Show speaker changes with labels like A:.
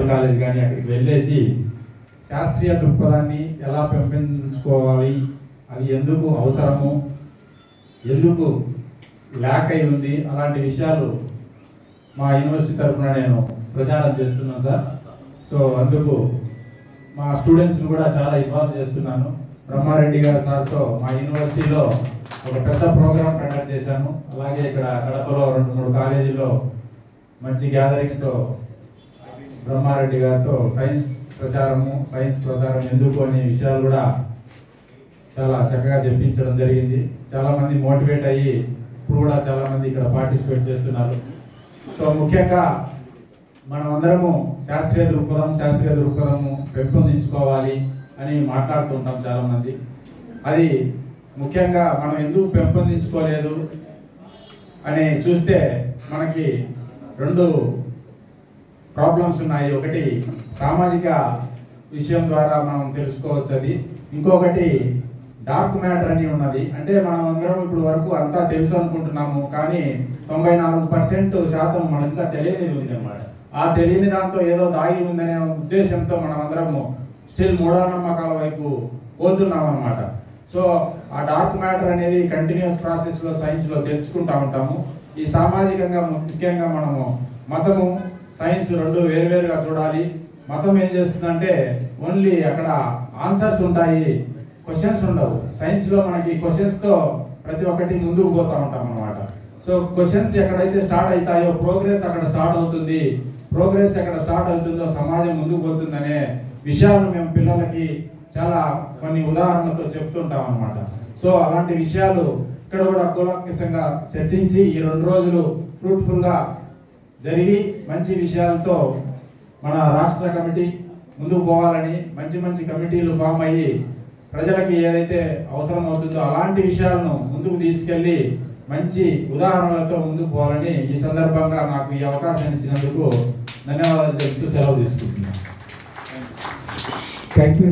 A: College కానీ అక్కడికి వెళ్ళేసి శాస్త్రీయ దృక్పథాన్ని ఎలా పెంపొందించుకోవాలి, అది ఎందుకు అవసరము, ఎందుకు ల్యాక్ అయి ఉంది, అలాంటి విషయాలు మా యూనివర్సిటీ తరఫున నేను ప్రచారం చేస్తున్నాను సార్. సో అందుకు మా స్టూడెంట్స్ని కూడా చాలా ఇన్వాల్వ్ చేస్తున్నాను. బ్రహ్మారెడ్డి గారి సార్తో మా యూనివర్సిటీలో ఒక పెద్ద ప్రోగ్రాం కండక్ట్ చేశాను. అలాగే ఇక్కడ కడపలో 2-3 కాలేజీల్లో మంచి గ్యాదరింగ్తో బ్రహ్మారెడ్డి గారితో సైన్స్ ప్రచారం ఎందుకు అనే విషయాలు కూడా చాలా చక్కగా చెప్పించడం జరిగింది. చాలామంది మోటివేట్ అయ్యి ఇప్పుడు కూడా చాలామంది ఇక్కడ పార్టిసిపేట్ చేస్తున్నారు. సో ముఖ్యంగా మనం అందరము శాస్త్రీయ దృక్పథము పెంపొందించుకోవాలి అని మాట్లాడుతూ ఉంటాం చాలామంది. అది ముఖ్యంగా మనం ఎందుకు పెంపొందించుకోలేదు అని చూస్తే మనకి 2 ప్రాబ్లమ్స్ ఉన్నాయి. ఒకటి సామాజిక విషయం ద్వారా మనం తెలుసుకోవచ్చు, అది. ఇంకొకటి డార్క్ మ్యాటర్ అని ఉన్నది. అంటే మనం అందరం ఇప్పుడు వరకు అంతా తెలుసు అనుకుంటున్నాము, కానీ 94% మనకు ఇంకా తెలియనిది ఉంది అన్నమాట. ఆ తెలియని దాంతో ఏదో దాగి ఉందనే ఉద్దేశంతో మనం అందరము స్టిల్ మూఢనమ్మకాల వైపు పోతున్నాం అన్నమాట. సో ఆ డార్క్ మ్యాటర్ అనేది కంటిన్యూస్ ప్రాసెస్లో సైన్స్లో తెలుసుకుంటూ ఉంటాము. ఈ సామాజికంగా ముఖ్యంగా మనము మతము సైన్స్ 2 వేరువేరుగా చూడాలి. మతం ఏం చేస్తుందంటే ఓన్లీ అక్కడ ఆన్సర్స్ ఉంటాయి, క్వశ్చన్స్ ఉండవు. సైన్స్లో మనకి క్వశ్చన్స్తో ప్రతి ఒక్కటి ముందుకు పోతూ ఉంటాం అన్నమాట. సో క్వశ్చన్స్ ఎక్కడైతే స్టార్ట్ అవుతాయో ప్రోగ్రెస్ అక్కడ స్టార్ట్ అవుతుంది. ప్రోగ్రెస్ ఎక్కడ స్టార్ట్ అవుతుందో సమాజం ముందుకు పోతుందనే విషయాలు మేము పిల్లలకి చాలా కొన్ని ఉదాహరణలతో చెప్తుంటాం అన్నమాట. సో అలాంటి విషయాలు ఇక్కడ కూడా కూలంకషంగా చర్చించి ఈ 2 రోజులు ఫ్రూట్ఫుల్గా జరిగి మంచి విషయాలతో మన రాష్ట్ర కమిటీ ముందుకు పోవాలని, మంచి కమిటీలు ఫామ్ అయ్యి ప్రజలకి ఏదైతే అవసరం అవుతుందో అలాంటి విషయాలను ముందుకు తీసుకెళ్లి మంచి ఉదాహరణలతో ముందుకు పోవాలని ఈ సందర్భంగా నాకు ఈ అవకాశం ఇచ్చినందుకు ధన్యవాదాలు చెప్తూ సెలవు తీసుకుంటున్నాను. Thank you.